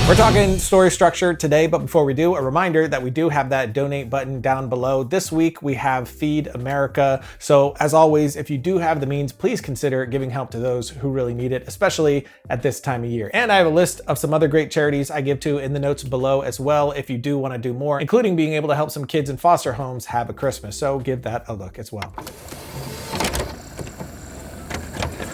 We're talking story structure today, but before we do, a reminder that we do have that donate button down below. This week we have Feed America. So as always, if you do have the means, please consider giving help to those who really need it, especially at this time of year. And I have a list of some other great charities I give to in the notes below as well if you do want to do more, including being able to help some kids in foster homes have a Christmas. So give that a look as well.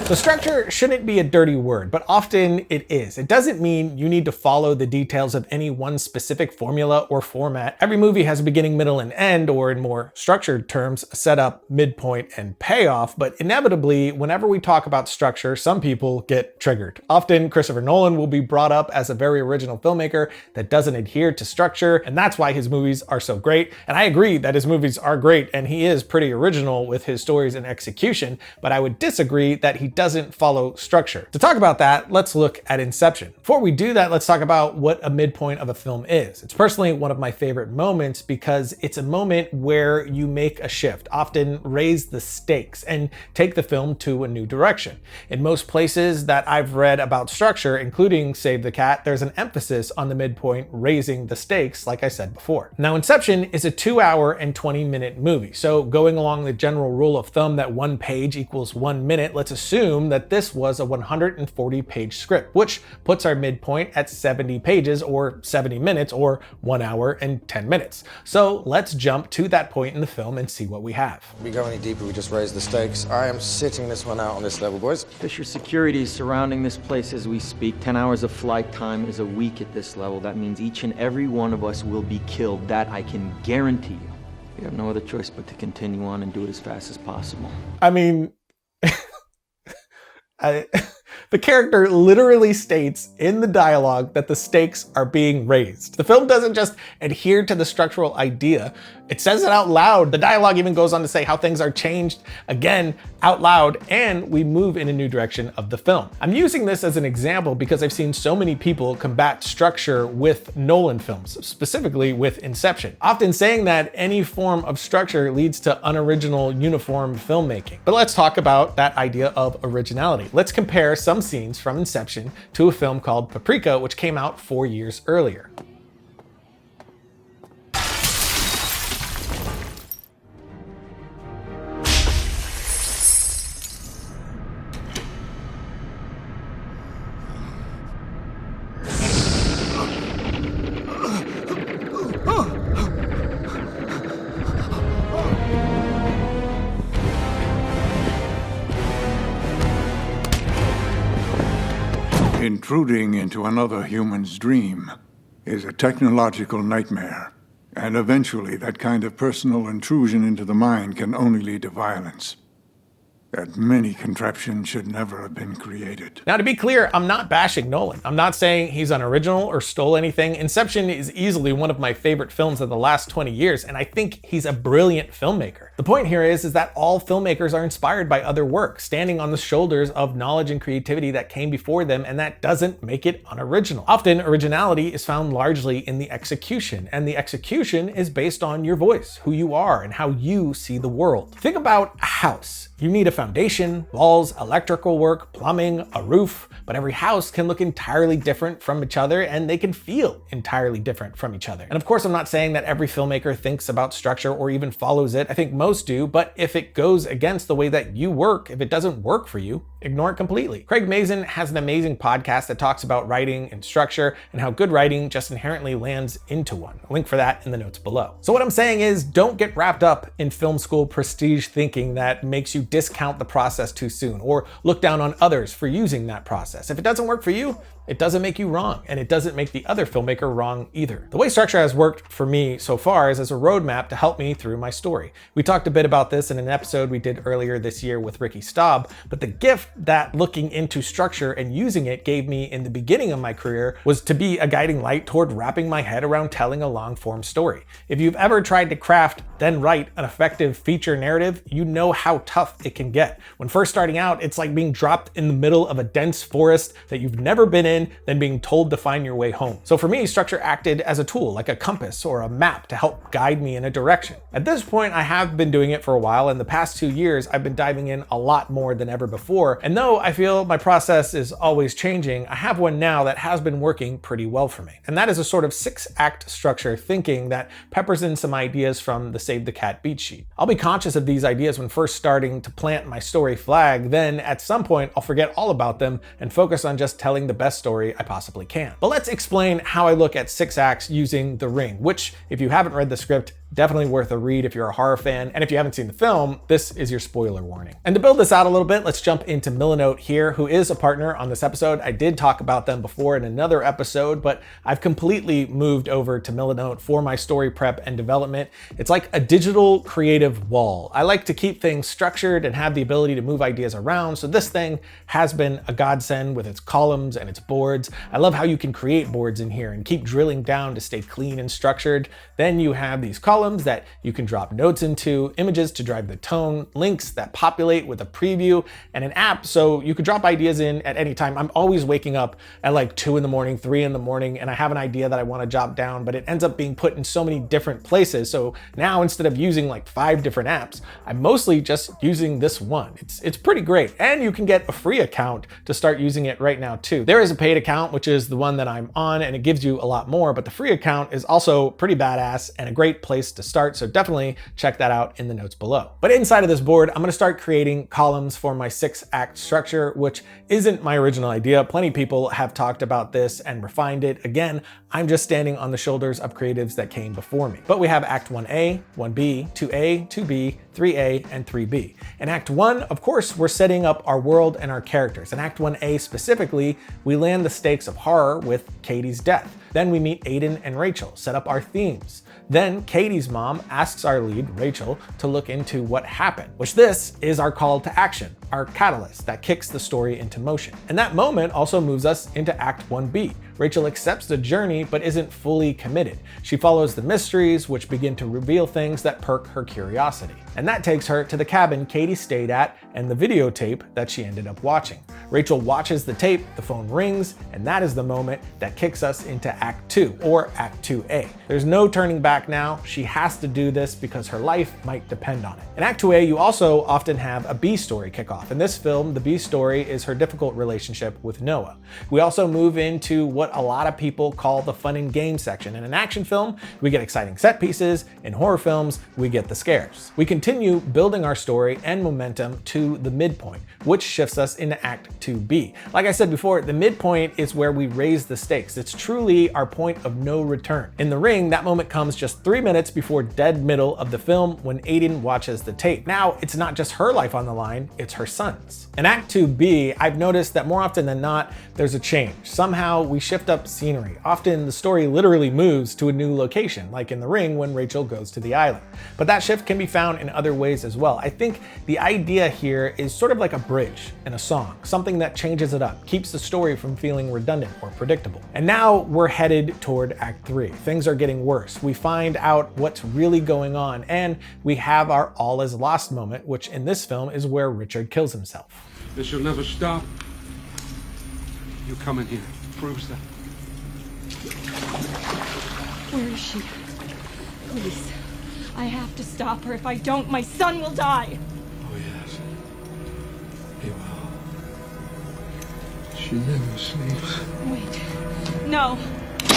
So structure shouldn't be a dirty word, but often it is. It doesn't mean you need to follow the details of any one specific formula or format. Every movie has a beginning, middle, and end, or in more structured terms, a setup, midpoint, and payoff. But inevitably, whenever we talk about structure, some people get triggered. Often, Christopher Nolan will be brought up as a very original filmmaker that doesn't adhere to structure, and that's why his movies are so great. And I agree that his movies are great, and he is pretty original with his stories and execution, but I would disagree that he doesn't follow structure. To talk about that, let's look at Inception. Before we do that, let's talk about what a midpoint of a film is. It's personally one of my favorite moments because it's a moment where you make a shift, often raise the stakes, and take the film to a new direction. In most places that I've read about structure, including Save the Cat, there's an emphasis on the midpoint raising the stakes, like I said before. Now, Inception is a 2-hour and 20-minute movie, so going along the general rule of thumb that 1 page equals 1 minute, let's assume that this was a 140-page script, which puts our midpoint at 70 pages or 70 minutes or 1 hour and 10 minutes. So let's jump to that point in the film and see what we have. We go any deeper, we just raise the stakes. I am sitting this one out on this level, boys. Fisher security is surrounding this place as we speak. 10 hours of flight time is a week at this level. That means each and every one of us will be killed. That I can guarantee you. We have no other choice but to continue on and do it as fast as possible. I mean, the character literally states in the dialogue that the stakes are being raised. The film doesn't just adhere to the structural idea, it says it out loud. The dialogue even goes on to say how things are changed again out loud, and we move in a new direction of the film. I'm using this as an example because I've seen so many people combat structure with Nolan films, specifically with Inception, often saying that any form of structure leads to unoriginal, uniform filmmaking. But let's talk about that idea of originality. Let's compare some scenes from Inception to a film called Paprika, which came out 4 years earlier. Intruding into another human's dream is a technological nightmare, and eventually that kind of personal intrusion into the mind can only lead to violence. That many contraptions should never have been created. Now, to be clear, I'm not bashing Nolan. I'm not saying he's unoriginal or stole anything. Inception is easily one of my favorite films of the last 20 years, and I think he's a brilliant filmmaker. The point here is that all filmmakers are inspired by other work, standing on the shoulders of knowledge and creativity that came before them, and that doesn't make it unoriginal. Often, originality is found largely in the execution, and the execution is based on your voice, who you are, and how you see the world. Think about a house. You need a foundation, walls, electrical work, plumbing, a roof, but every house can look entirely different from each other, and they can feel entirely different from each other. And of course, I'm not saying that every filmmaker thinks about structure or even follows it. I think most do, but if it goes against the way that you work, if it doesn't work for you, ignore it completely. Craig Mazin has an amazing podcast that talks about writing and structure and how good writing just inherently lands into one. A link for that in the notes below. So what I'm saying is, don't get wrapped up in film school prestige thinking that makes you discount the process too soon or look down on others for using that process. If it doesn't work for you, it doesn't make you wrong, and it doesn't make the other filmmaker wrong either. The way structure has worked for me so far is as a roadmap to help me through my story. We talked a bit about this in an episode we did earlier this year with Ricky Staub, but the gift that looking into structure and using it gave me in the beginning of my career was to be a guiding light toward wrapping my head around telling a long-form story. If you've ever tried to craft, then write an effective feature narrative, you know how tough it can get. When first starting out, it's like being dropped in the middle of a dense forest that you've never been in in, then being told to find your way home. So for me, structure acted as a tool, like a compass or a map to help guide me in a direction. At this point, I have been doing it for a while, and the past 2 years, I've been diving in a lot more than ever before. And though I feel my process is always changing, I have one now that has been working pretty well for me. And that is a sort of 6-act structure thinking that peppers in some ideas from the Save the Cat beat sheet. I'll be conscious of these ideas when first starting to plant my story flag, then at some point I'll forget all about them and focus on just telling the best story I possibly can. But let's explain how I look at 6 acts using The Ring, which, if you haven't read the script, definitely worth a read if you're a horror fan, and if you haven't seen the film, this is your spoiler warning. And to build this out a little bit, let's jump into Milanote here, who is a partner on this episode. I did talk about them before in another episode, but I've completely moved over to Milanote for my story prep and development. It's like a digital creative wall. I like to keep things structured and have the ability to move ideas around, so this thing has been a godsend with its columns and its boards. I love how you can create boards in here and keep drilling down to stay clean and structured. Then you have these columns that you can drop notes into, images to drive the tone, links that populate with a preview, and an app so you could drop ideas in at any time. I'm always waking up at like 2 in the morning, 3 in the morning, and I have an idea that I want to jot down, but it ends up being put in so many different places. So now instead of using like 5 different apps, I'm mostly just using this one. It's pretty great. And you can get a free account to start using it right now too. There is a paid account, which is the one that I'm on, and it gives you a lot more, but the free account is also pretty badass and a great place to start, so definitely check that out in the notes below. But inside of this board, I'm gonna start creating columns for my 6-act structure, which isn't my original idea. Plenty of people have talked about this and refined it. Again, I'm just standing on the shoulders of creatives that came before me. But we have Act 1A, 1B, 2A, 2B, 3A, and 3B. In Act 1, of course, we're setting up our world and our characters. In Act 1A specifically, we land the stakes of horror with Katie's death. Then we meet Aiden and Rachel, set up our themes. Then Katie's mom asks our lead, Rachel, to look into what happened, which this is our call to action, our catalyst that kicks the story into motion. And that moment also moves us into Act 1B. Rachel accepts the journey but isn't fully committed. She follows the mysteries, which begin to reveal things that perk her curiosity. And that takes her to the cabin Katie stayed at and the videotape that she ended up watching. Rachel watches the tape, the phone rings, and that is the moment that kicks us into Act 2, or Act 2A. There's no turning back now. She has to do this because her life might depend on it. In Act 2A, you also often have a B story kick off. In this film, the B story is her difficult relationship with Noah. We also move into what a lot of people call the fun and game section. In an action film, we get exciting set pieces. In horror films, we get the scares. We continue building our story and momentum to the midpoint, which shifts us into Act 2B. Like I said before, the midpoint is where we raise the stakes. It's truly our point of no return. In The Ring, that moment comes just 3 minutes before dead middle of the film when Aiden watches the tape. Now, it's not just her life on the line, it's her son's. In Act 2B, I've noticed that more often than not, there's a change. Somehow we shift up scenery. Often the story literally moves to a new location, like in The Ring when Rachel goes to the island. But that shift can be found in other ways as well. I think the idea here is sort of like a bridge in a song, something that changes it up, keeps the story from feeling redundant or predictable. And now we're headed toward Act 3. Things are getting worse. We find out what's really going on, and we have our all is lost moment, which in this film is where Richard kills himself. This will never stop. You coming here proves that. Where is she? Please. I have to stop her. If I don't, my son will die. Oh, yes. He will. She never sleeps. Wait. No.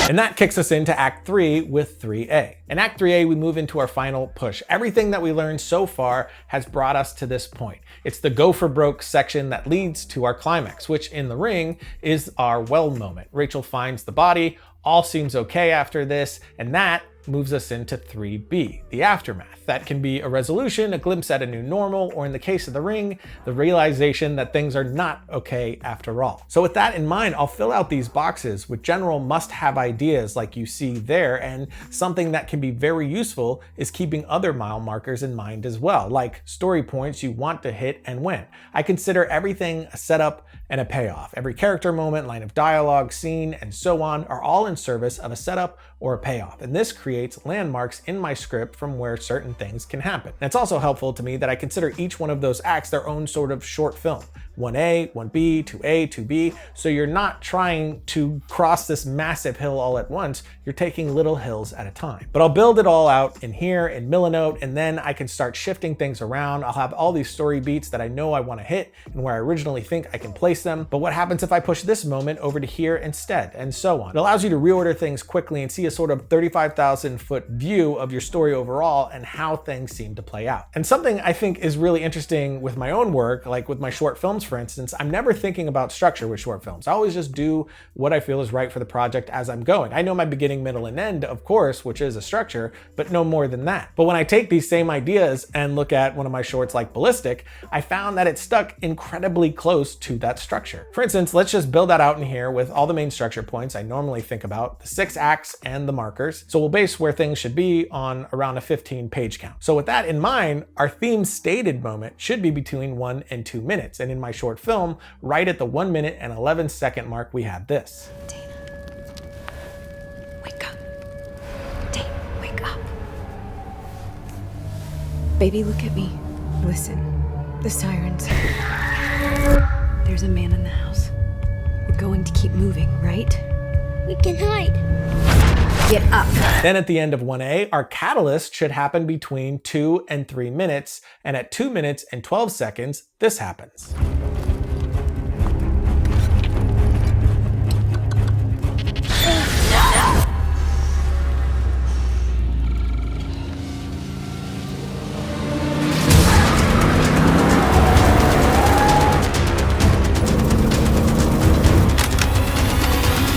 And that kicks us into Act 3 with 3A. In Act 3A, we move into our final push. Everything that we learned so far has brought us to this point. It's the go for broke section that leads to our climax, which in The Ring is our well moment. Rachel finds the body, all seems okay after this, and that moves us into 3B, the aftermath. That can be a resolution, a glimpse at a new normal, or in the case of The Ring, the realization that things are not okay after all. So with that in mind, I'll fill out these boxes with general must-have ideas like you see there, and something that can be very useful is keeping other mile markers in mind as well, like story points you want to hit and when. I consider everything a setup and a payoff. Every character moment, line of dialogue, scene, and so on are all in service of a setup or a payoff, and this creates landmarks in my script from where certain things can happen. And it's also helpful to me that I consider each one of those acts their own sort of short film. 1A, 1B, 2A, 2B. So you're not trying to cross this massive hill all at once. You're taking little hills at a time. But I'll build it all out in here in Milanote, and then I can start shifting things around. I'll have all these story beats that I know I want to hit and where I originally think I can place them. But what happens if I push this moment over to here instead, and so on? It allows you to reorder things quickly and see a sort of 35,000 foot view of your story overall and how things seem to play out. And something I think is really interesting with my own work, like with my short films, for instance, I'm never thinking about structure with short films. I always just do what I feel is right for the project as I'm going. I know my beginning, middle, and end, of course, which is a structure, but no more than that. But when I take these same ideas and look at one of my shorts like Ballistic, I found that it stuck incredibly close to that structure. For instance, let's just build that out in here with all the main structure points I normally think about, the 6 acts and the markers. So we'll base where things should be on around a 15-page count. So with that in mind, our theme stated moment should be between 1 and 2 minutes. And in my short film, right at the 1 minute and 11 second mark, we have this. Dana, wake up. Dana, wake up. Baby, look at me. Listen, the sirens. There's a man in the house. We're going to keep moving, right? We can hide. Get up. Then at the end of 1A, our catalyst should happen between 2 and 3 minutes, and at 2 minutes and 12 seconds, this happens.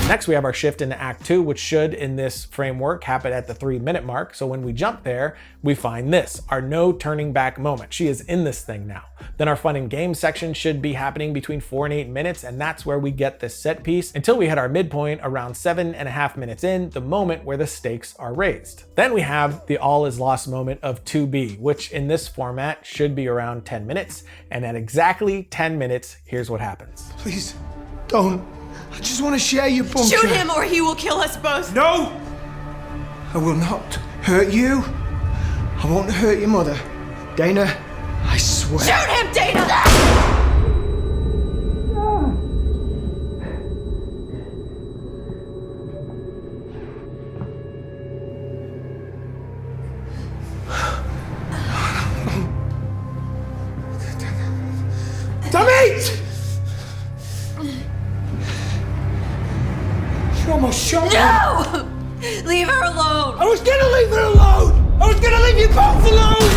Next, we have our shift into Act 2, which should, in this framework, happen at the 3-minute mark. So when we jump there, we find this, our no turning back moment. She is in this thing now. Then our fun and game section should be happening between 4 and 8 minutes, and that's where we get this set piece until we hit our midpoint around 7.5 minutes in, the moment where the stakes are raised. Then we have the all is lost moment of 2B, which in this format should be around 10 minutes. And at exactly 10 minutes, here's what happens. Please, don't. I just want to share your bunker. Shoot him or he will kill us both. No! I will not hurt you. I won't hurt your mother. Dana, I swear. Shoot him, Dana! Damn it! You almost shot me. No! Leave her alone! I was gonna leave her alone! I was gonna leave you both alone!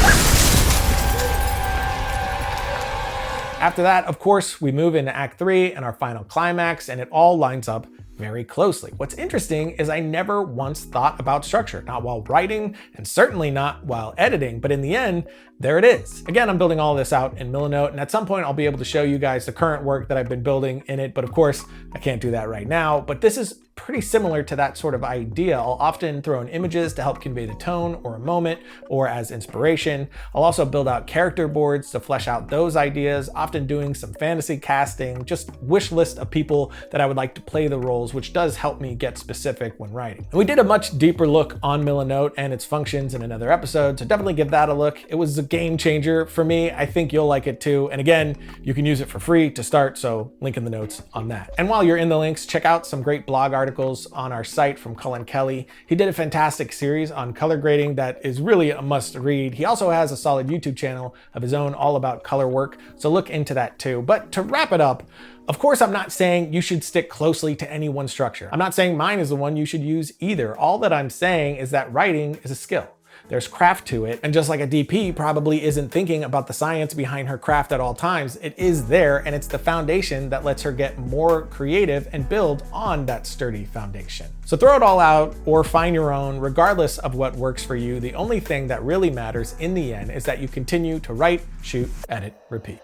After that, of course, we move into Act 3 and our final climax, and it all lines up very closely. What's interesting is I never once thought about structure, not while writing and certainly not while editing, but in the end, there it is. Again, I'm building all this out in Milanote, and at some point I'll be able to show you guys the current work that I've been building in it, but of course I can't do that right now. But this is pretty similar to that sort of idea. I'll often throw in images to help convey the tone or a moment or as inspiration. I'll also build out character boards to flesh out those ideas, often doing some fantasy casting, just wish list of people that I would like to play the roles, which does help me get specific when writing. And we did a much deeper look on Milanote and its functions in another episode, so definitely give that a look. It was a game changer for me. I think you'll like it too. And again, you can use it for free to start, so link in the notes on that. And while you're in the links, check out some great blog articles on our site from Cullen Kelly. He did a fantastic series on color grading that is really a must read. He also has a solid YouTube channel of his own all about color work, so look into that too. But to wrap it up, of course, I'm not saying you should stick closely to any one structure. I'm not saying mine is the one you should use either. All that I'm saying is that writing is a skill. There's craft to it, and just like a DP probably isn't thinking about the science behind her craft at all times, it is there, and it's the foundation that lets her get more creative and build on that sturdy foundation. So throw it all out or find your own, regardless of what works for you. The only thing that really matters in the end is that you continue to write, shoot, edit, repeat.